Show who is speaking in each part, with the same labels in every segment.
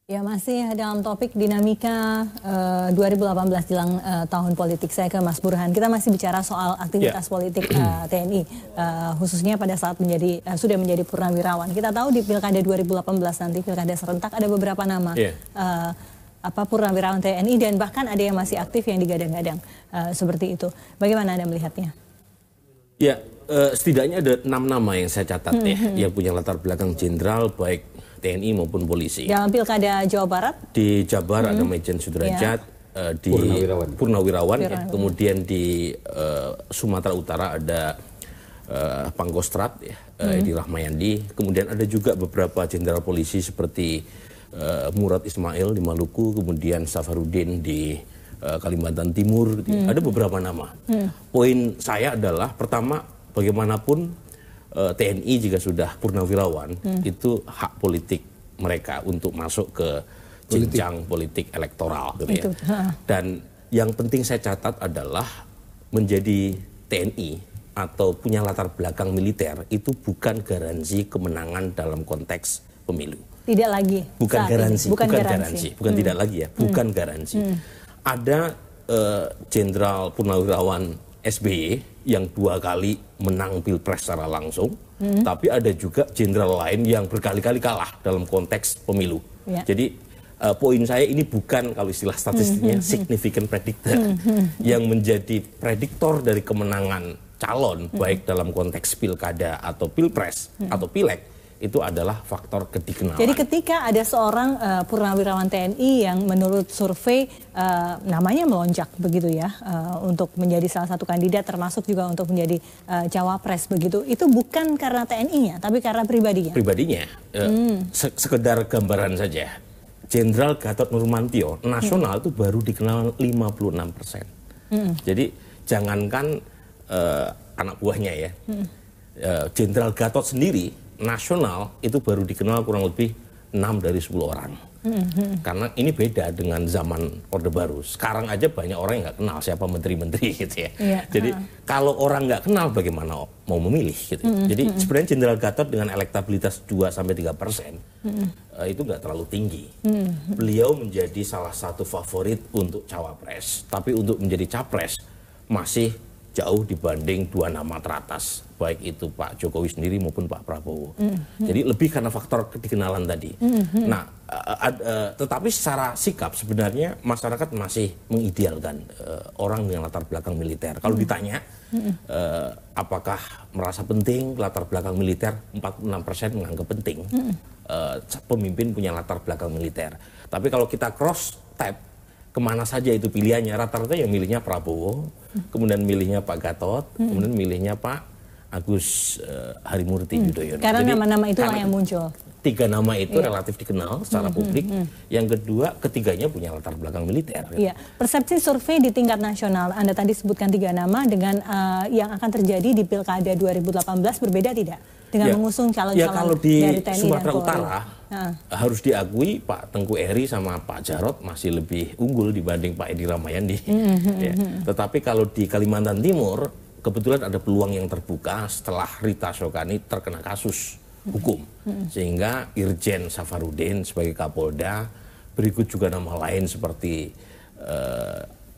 Speaker 1: Ya, masih dalam topik dinamika 2018 jelang tahun politik. Saya ke Mas Burhan. Kita masih bicara soal aktivitas politik TNI, khususnya pada saat sudah menjadi purnawirawan. Kita tahu di Pilkada 2018 nanti, Pilkada serentak, ada beberapa nama purnawirawan TNI dan bahkan ada yang masih aktif yang digadang-gadang seperti itu. Bagaimana Anda melihatnya?
Speaker 2: Ya, setidaknya ada 6 nama yang saya catat yang punya latar belakang jenderal baik TNI maupun polisi.
Speaker 1: Dalam Pilkada Jawa Barat?
Speaker 2: Di Jabar ada Majen Sudrajat, di Purnawirawan. Kemudian di Sumatera Utara ada Pangkostrat, Edi Rahmayandi. Kemudian ada juga beberapa jenderal polisi seperti Murad Ismail di Maluku, kemudian Safarudin di Kalimantan Timur. Ada beberapa nama. Poin saya adalah pertama, bagaimanapun TNI jika sudah purnawirawan itu hak politik mereka untuk masuk ke jenjang politik elektoral gitu ya. Dan yang penting saya catat adalah menjadi TNI atau punya latar belakang militer itu bukan garansi kemenangan dalam konteks pemilu.
Speaker 1: Tidak lagi.
Speaker 2: Bukan garansi, bukan tidak lagi ya, bukan garansi. Ada jenderal purnawirawan SBY yang 2 kali menang pilpres secara langsung, tapi ada juga jenderal lain yang berkali-kali kalah dalam konteks pemilu. Jadi poin saya ini bukan, kalau istilah statistiknya, significant predictor yang menjadi prediktor dari kemenangan calon baik dalam konteks pilkada atau pilpres atau pileg. Itu adalah faktor kedikenalan.
Speaker 1: Jadi ketika ada seorang purnawirawan TNI yang menurut survei namanya melonjak begitu ya, untuk menjadi salah satu kandidat termasuk juga untuk menjadi cawapres begitu, itu bukan karena TNI-nya tapi karena pribadinya?
Speaker 2: Pribadinya, sekedar gambaran saja. Jenderal Gatot Nurmantio nasional itu baru dikenal 56%. Jadi jangankan anak buahnya ya, Jenderal Gatot sendiri nasional itu baru dikenal kurang lebih 6 dari 10 orang. Karena ini beda dengan zaman Orde Baru. Sekarang aja banyak orang yang nggak kenal siapa menteri-menteri gitu ya. Jadi kalau orang nggak kenal bagaimana mau memilih gitu. Jadi sebenarnya Jenderal Gatot dengan elektabilitas 2-3% itu nggak terlalu tinggi. Beliau menjadi salah satu favorit untuk cawapres. Tapi untuk menjadi capres masih jauh dibanding 2 nama teratas, baik itu Pak Jokowi sendiri maupun Pak Prabowo. Jadi lebih karena faktor kedikenalan tadi. Nah, tetapi secara sikap sebenarnya masyarakat masih mengidealkan orang dengan latar belakang militer. Kalau ditanya apakah merasa penting latar belakang militer, 46% menganggap penting. Pemimpin punya latar belakang militer. Tapi kalau kita cross tab kemana saja itu pilihannya, rata-rata yang milihnya Prabowo, kemudian milihnya Pak Gatot, kemudian milihnya Pak Agus Harimurti Yudhoyono.
Speaker 1: Karena nama-nama itulah yang muncul.
Speaker 2: 3 nama itu relatif dikenal secara publik. Yang kedua, ketiganya punya latar belakang militer.
Speaker 1: Iya. Persepsi survei di tingkat nasional, Anda tadi sebutkan 3 nama dengan yang akan terjadi di Pilkada 2018 berbeda tidak? Dengan mengusung calon-calon
Speaker 2: kalau di
Speaker 1: dari TNI
Speaker 2: Sumatera
Speaker 1: dan
Speaker 2: Utara harus diakui Pak Tengku Eri sama Pak Jarot masih lebih unggul dibanding Pak Edi Rahmayandi. Tetapi kalau di Kalimantan Timur kebetulan ada peluang yang terbuka setelah Rita Sokani terkena kasus hukum, sehingga Irjen Safarudin sebagai Kapolda, berikut juga nama lain seperti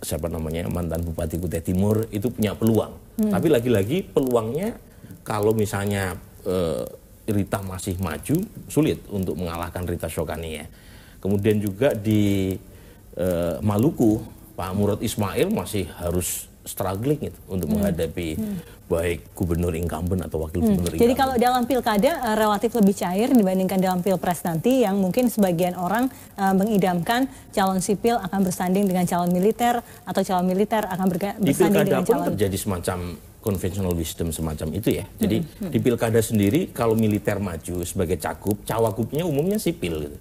Speaker 2: siapa namanya, mantan Bupati Kutai Timur, itu punya peluang. Tapi lagi-lagi peluangnya kalau misalnya Rita masih maju, sulit untuk mengalahkan Rita Sokani ya. Kemudian juga di Maluku, Pak Murad Ismail masih harus struggling gitu untuk menghadapi baik gubernur incumbent atau wakil gubernur incumbent.
Speaker 1: Jadi kalau dalam pilkada relatif lebih cair dibandingkan dalam pilpres nanti, yang mungkin sebagian orang mengidamkan calon sipil akan bersanding dengan calon militer atau calon militer akan bersanding dengan calon.
Speaker 2: Di pilkada pun terjadi semacam conventional wisdom semacam itu ya. Jadi di pilkada sendiri kalau militer maju sebagai cagup, cawagupnya umumnya sipil gitu.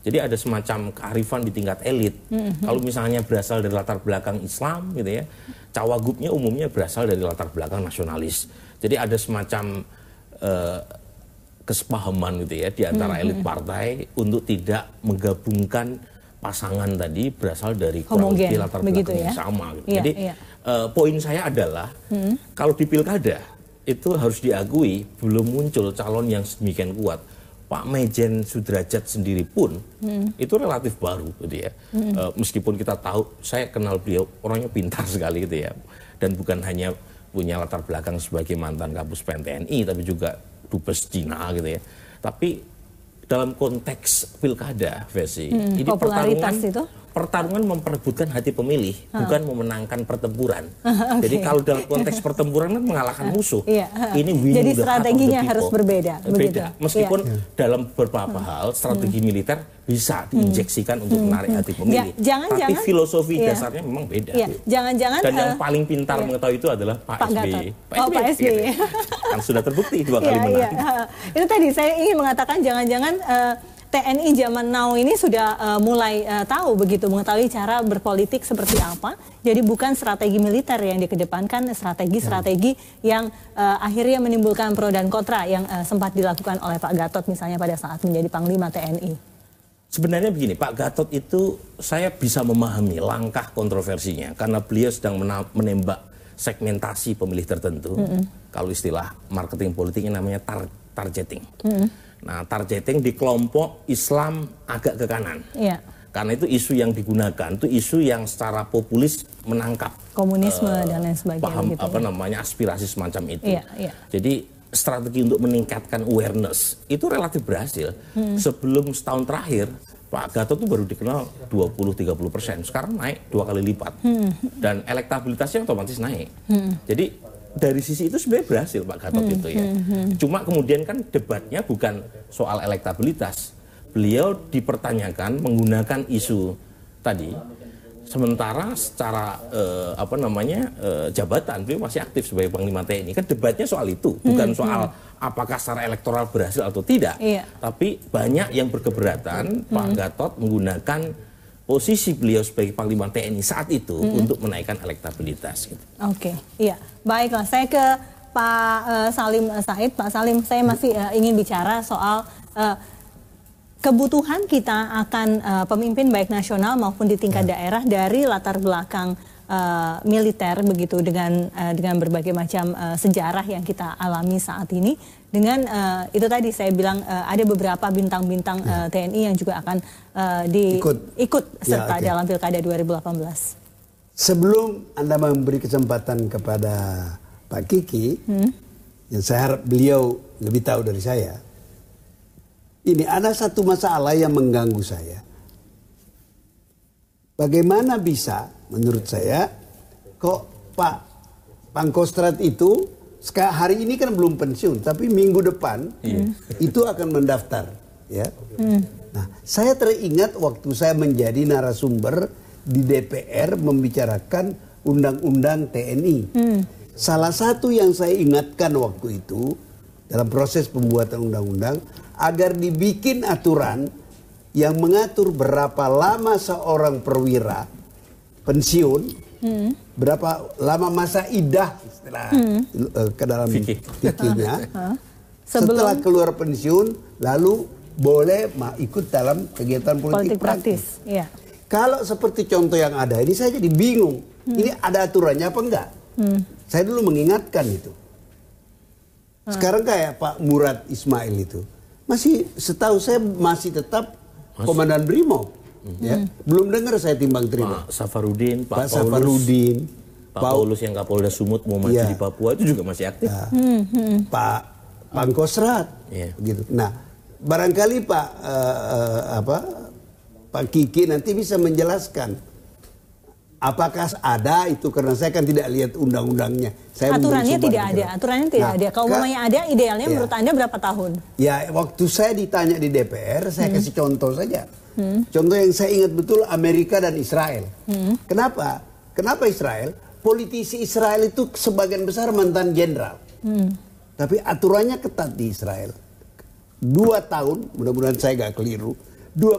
Speaker 2: Jadi ada semacam kearifan di tingkat elit. Kalau misalnya berasal dari latar belakang Islam gitu ya, cawagupnya umumnya berasal dari latar belakang nasionalis. Jadi ada semacam kesepahaman gitu ya di antara elit partai untuk tidak menggabungkan pasangan tadi berasal dari kurang lebih latar belakang yang sama gitu. Jadi poin saya adalah kalau di pilkada itu harus diakui belum muncul calon yang sedemikian kuat Pak Majen Sudrajat sendiri pun itu relatif baru gitu ya. Meskipun kita tahu, saya kenal beliau orangnya pintar sekali gitu ya. Dan bukan hanya punya latar belakang sebagai mantan Kapus Pen TNI, tapi juga dubes Cina gitu ya. Tapi dalam konteks pilkada, Versi, ini pertarungan memperebutkan hati pemilih, bukan memenangkan pertempuran. Jadi kalau dalam konteks pertempuran kan mengalahkan musuh. Ini
Speaker 1: jadi strateginya harus berbeda.
Speaker 2: Beda. Meskipun dalam beberapa hal strategi militer bisa diinjeksikan untuk menarik hati pemilih. Tapi filosofi dasarnya memang beda.
Speaker 1: Jangan-jangan
Speaker 2: dan yang paling pintar mengetahui itu adalah Pak SBY.
Speaker 1: Pak SBY.
Speaker 2: Kan sudah terbukti 2 kali menang.
Speaker 1: Itu tadi saya ingin mengatakan jangan-jangan TNI zaman now ini sudah mulai tahu begitu, mengetahui cara berpolitik seperti apa. Jadi bukan strategi militer yang dikedepankan, strategi-strategi yang akhirnya menimbulkan pro dan kontra yang sempat dilakukan oleh Pak Gatot misalnya pada saat menjadi Panglima TNI.
Speaker 2: Sebenarnya begini, Pak Gatot itu saya bisa memahami langkah kontroversinya karena beliau sedang menembak segmentasi pemilih tertentu. Kalau istilah marketing politiknya namanya targeting. Nah, targeting di kelompok Islam agak ke kanan. Karena itu isu yang digunakan, itu isu yang secara populis menangkap
Speaker 1: komunisme dan lain sebagainya.
Speaker 2: Paham gitu, aspirasi semacam itu. Jadi strategi untuk meningkatkan awareness itu relatif berhasil. Sebelum setahun terakhir, Pak Gatot itu baru dikenal 20-30%. Sekarang naik 2 kali lipat. Dan elektabilitasnya otomatis naik. Jadi dari sisi itu sebenarnya berhasil Pak Gatot itu ya. Cuma kemudian kan debatnya bukan soal elektabilitas. Beliau dipertanyakan menggunakan isu tadi. Sementara secara jabatan beliau masih aktif sebagai Panglima TNI. Kan debatnya soal itu, bukan soal apakah secara elektoral berhasil atau tidak. Tapi banyak yang berkeberatan Pak Gatot menggunakan posisi beliau sebagai Panglima TNI saat itu untuk menaikkan elektabilitas. Gitu.
Speaker 1: Baiklah. Saya ke Pak Salim Said. Pak Salim, saya masih ingin bicara soal kebutuhan kita akan pemimpin baik nasional maupun di tingkat daerah dari latar belakang militer begitu dengan berbagai macam sejarah yang kita alami saat ini. Dengan itu tadi saya bilang ada beberapa bintang-bintang TNI yang juga akan ikut serta dalam Pilkada 2018.
Speaker 3: Sebelum Anda memberi kesempatan kepada Pak Kiki, yang saya harap beliau lebih tahu dari saya, ini ada satu masalah yang mengganggu saya. Bagaimana bisa, menurut saya, kok Pak Pangkostrat itu hari ini kan belum pensiun, tapi minggu depan itu akan mendaftar, ya. Nah, saya teringat waktu saya menjadi narasumber di DPR membicarakan undang-undang TNI. Salah satu yang saya ingatkan waktu itu dalam proses pembuatan undang-undang agar dibikin aturan yang mengatur berapa lama seorang perwira pensiun, berapa lama masa idah istilah ke dalam fikihnya, setelah keluar pensiun lalu boleh ikut dalam kegiatan politik praktis. Kalau seperti contoh yang ada ini saya jadi bingung. Ini ada aturannya apa enggak? Saya dulu mengingatkan itu. Sekarang kayak Pak Murad Ismail itu masih, setahu saya masih tetap Komandan Brimob. Ya. Belum dengar saya timbang terima.
Speaker 2: Pak Safarudin,
Speaker 3: Pak Safarudin,
Speaker 2: Pak Paulus yang Kapolda Sumut mau maju di Papua itu juga masih aktif.
Speaker 3: Pak Pangkostrat, gitu. Nah, barangkali Pak Kiki nanti bisa menjelaskan apakah ada itu, karena saya kan tidak lihat undang-undangnya.
Speaker 1: Aturannya tidak ada. Kalau umpamanya ada, idealnya menurut Anda berapa tahun?
Speaker 3: Ya, waktu saya ditanya di DPR, saya kasih contoh saja. Contoh yang saya ingat betul Amerika dan Israel. Kenapa? Kenapa Israel? Politisi Israel itu sebagian besar mantan jenderal. Tapi aturannya ketat di Israel. 2 tahun, mudah-mudahan saya gak keliru,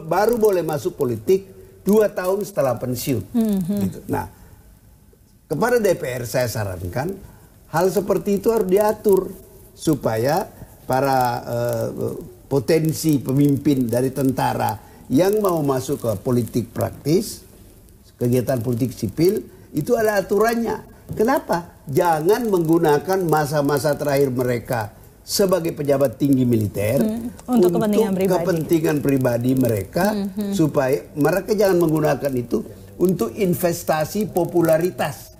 Speaker 3: baru boleh masuk politik 2 tahun setelah pensiun. Gitu. Nah, kepada DPR saya sarankan hal seperti itu harus diatur supaya para potensi pemimpin dari tentara yang mau masuk ke politik praktis, kegiatan politik sipil, itu ada aturannya. Kenapa? Jangan menggunakan masa-masa terakhir mereka sebagai pejabat tinggi militer
Speaker 1: untuk kepentingan
Speaker 3: pribadi mereka, supaya mereka jangan menggunakan itu untuk investasi popularitas.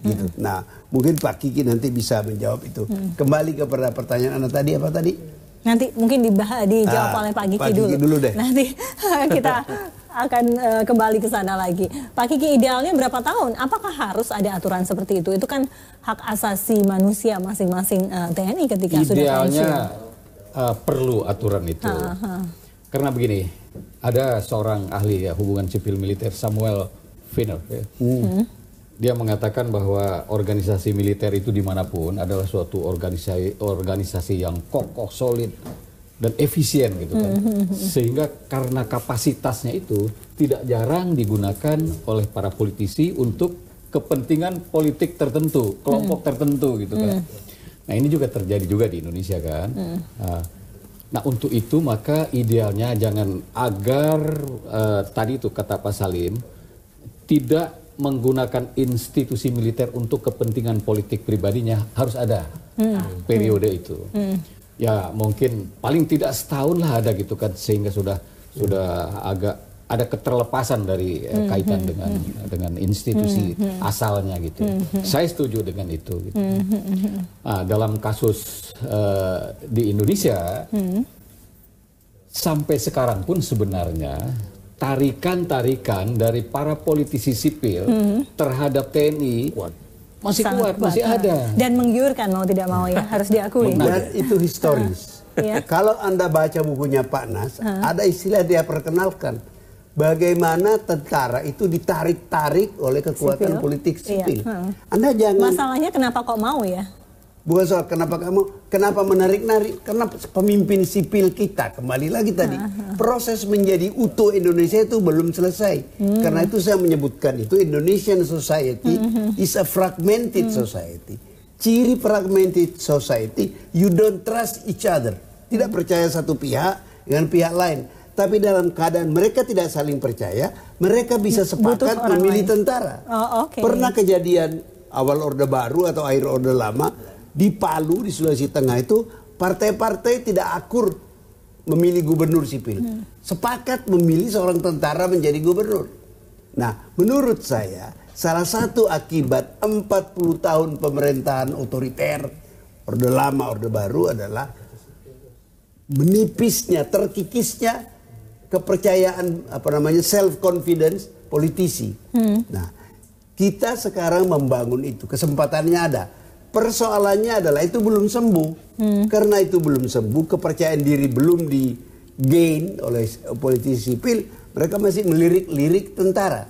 Speaker 3: Gitu. Nah, mungkin Pak Kiki nanti bisa menjawab itu. Kembali kepada pertanyaan Anda tadi, apa tadi?
Speaker 1: Nanti mungkin dijawab oleh Pak Kiki dulu.
Speaker 3: Deh.
Speaker 1: Nanti kita akan kembali ke sana lagi. Pak Kiki, idealnya berapa tahun? Apakah harus ada aturan seperti itu? Itu kan hak asasi manusia masing-masing TNI ketika sudah pensiun.
Speaker 4: Idealnya perlu aturan itu. Karena begini, ada seorang ahli hubungan sipil militer, Samuel Finner. Dia mengatakan bahwa organisasi militer itu dimanapun adalah suatu organisasi yang kokoh, solid, dan efisien gitu kan. Sehingga karena kapasitasnya itu tidak jarang digunakan oleh para politisi untuk kepentingan politik tertentu, kelompok tertentu gitu kan. Nah ini juga terjadi juga di Indonesia kan. Nah untuk itu maka idealnya jangan agar tadi itu kata Pak Salim tidak menggunakan institusi militer untuk kepentingan politik pribadinya, harus ada periode itu. Ya mungkin paling tidak setahun lah ada gitu kan, sehingga sudah agak ada keterlepasan dari kaitan dengan institusi asalnya gitu. Saya setuju dengan itu. Gitu. Nah, dalam kasus di Indonesia sampai sekarang pun sebenarnya tarikan-tarikan dari para politisi sipil terhadap TNI masih kuat, masih ada.
Speaker 1: Dan menggiurkan mau tidak mau ya, harus diakui.
Speaker 3: Dan itu historis. Kalau Anda baca bukunya Pak Nas, ada istilah dia perkenalkan. Bagaimana tentara itu ditarik-tarik oleh kekuatan politik sipil. Anda jangan.
Speaker 1: Masalahnya kenapa kok mau ya?
Speaker 3: Bukan soal kenapa menarik-narik, karena pemimpin sipil kita, kembali lagi tadi, proses menjadi utuh Indonesia itu belum selesai. Karena itu saya menyebutkan itu Indonesian society is a fragmented society. Ciri fragmented society, you don't trust each other. Tidak percaya satu pihak dengan pihak lain. Tapi dalam keadaan mereka tidak saling percaya, mereka bisa sepakat memilih tentara. Pernah kejadian awal Orde Baru atau akhir Orde Lama, di Palu, di Sulawesi Tengah itu partai-partai tidak akur memilih gubernur sipil. Sepakat memilih seorang tentara menjadi gubernur. Nah, menurut saya salah satu akibat 40 tahun pemerintahan otoriter Orde Lama, Orde Baru adalah menipisnya, terkikisnya kepercayaan self confidence politisi. Nah, kita sekarang membangun itu, kesempatannya ada. Persoalannya adalah itu belum sembuh. Karena itu belum sembuh, kepercayaan diri belum di gain oleh politisi sipil, mereka masih melirik-lirik tentara.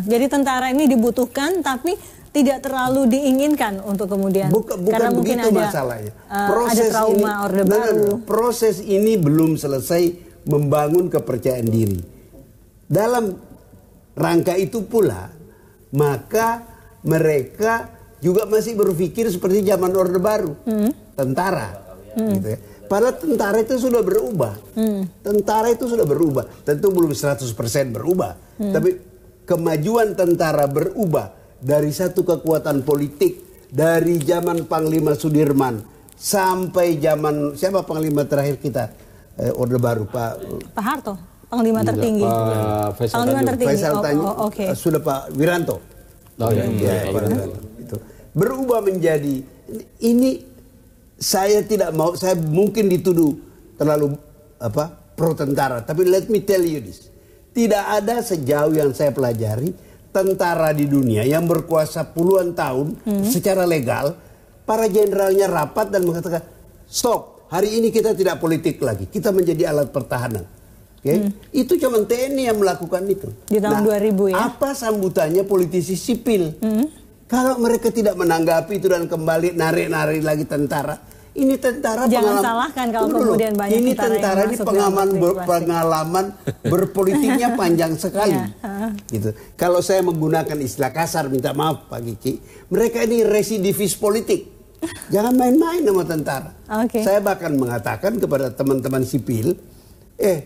Speaker 1: Jadi tentara ini dibutuhkan tapi tidak terlalu diinginkan untuk kemudian.
Speaker 3: Bukan mungkin begitu ada, masalahnya. Proses
Speaker 1: ada trauma
Speaker 3: ini,
Speaker 1: Orde Baru.
Speaker 3: Proses ini belum selesai membangun kepercayaan diri. Dalam rangka itu pula, maka mereka juga masih berpikir seperti zaman Orde Baru, tentara, gitu ya. Padahal tentara itu sudah berubah, tentara itu sudah berubah, tentu belum 100% berubah, tapi kemajuan tentara berubah dari satu kekuatan politik dari zaman Panglima Sudirman sampai zaman siapa Panglima terakhir kita Orde Baru Pak
Speaker 1: Harto, Panglima tertinggi,
Speaker 3: Panglima tertinggi, sudah Pak Wiranto. Berubah menjadi ini, saya tidak mau, saya mungkin dituduh terlalu pro tentara, tapi let me tell you this, tidak ada sejauh yang saya pelajari tentara di dunia yang berkuasa puluhan tahun secara legal, para jenderalnya rapat dan mengatakan stop, hari ini kita tidak politik lagi, kita menjadi alat pertahanan. Itu cuma TNI yang melakukan itu.
Speaker 1: Di tahun 2000 ya.
Speaker 3: Apa sambutannya politisi sipil? Kalau mereka tidak menanggapi itu dan kembali narik-narik lagi tentara, ini tentara
Speaker 1: jangan salahkan kalau kemudian banyak
Speaker 3: ini tentara ini pengalaman berpolitiknya panjang sekali. Gitu. Kalau saya menggunakan istilah kasar, minta maaf Pak Kiki, mereka ini residivis politik. Jangan main-main sama tentara. Saya bahkan mengatakan kepada teman-teman sipil,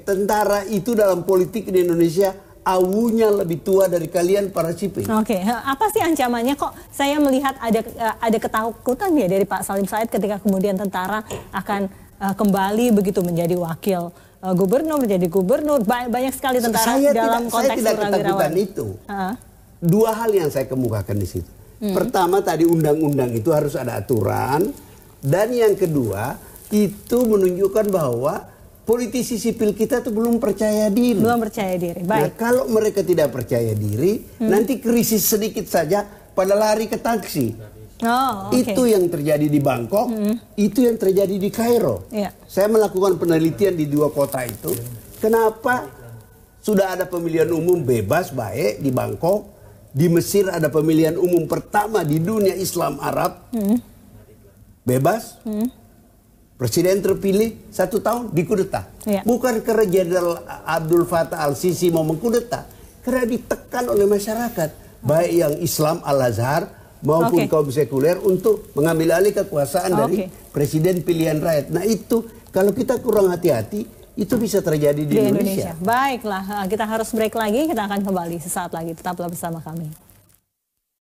Speaker 3: tentara itu dalam politik di Indonesia awunya lebih tua dari kalian para sipil.
Speaker 1: Oke, apa sih ancamannya? Kok saya melihat ada ketakutan ya dari Pak Salim Said ketika kemudian tentara akan kembali begitu menjadi wakil gubernur, menjadi gubernur, banyak sekali tentara dalam konteks
Speaker 3: saya tidak ketakutan itu. Dua hal yang saya kemukakan di situ. Pertama tadi undang-undang itu harus ada aturan, dan yang kedua itu menunjukkan bahwa politisi sipil kita tuh belum percaya diri.
Speaker 1: Belum percaya diri. Baik.
Speaker 3: Nah, kalau mereka tidak percaya diri, nanti krisis sedikit saja pada lari ke taksi.
Speaker 1: Oh, okay.
Speaker 3: Itu yang terjadi di Bangkok, itu yang terjadi di Kairo.
Speaker 1: Yeah.
Speaker 3: Saya melakukan penelitian di dua kota itu. Kenapa sudah ada pemilihan umum bebas baik di Bangkok, di Mesir ada pemilihan umum pertama di dunia Islam Arab, bebas. Presiden terpilih 1 tahun dikudeta.
Speaker 1: Yeah.
Speaker 3: Bukan karena Jenderal Abdul Fattah al-Sisi mau mengkudeta, karena ditekan oleh masyarakat, baik yang Islam Al-Azhar maupun kaum sekuler untuk mengambil alih kekuasaan dari presiden pilihan rakyat. Nah itu kalau kita kurang hati-hati itu bisa terjadi di Indonesia.
Speaker 1: Baiklah, kita harus break lagi, kita akan kembali sesaat lagi. Tetaplah bersama kami.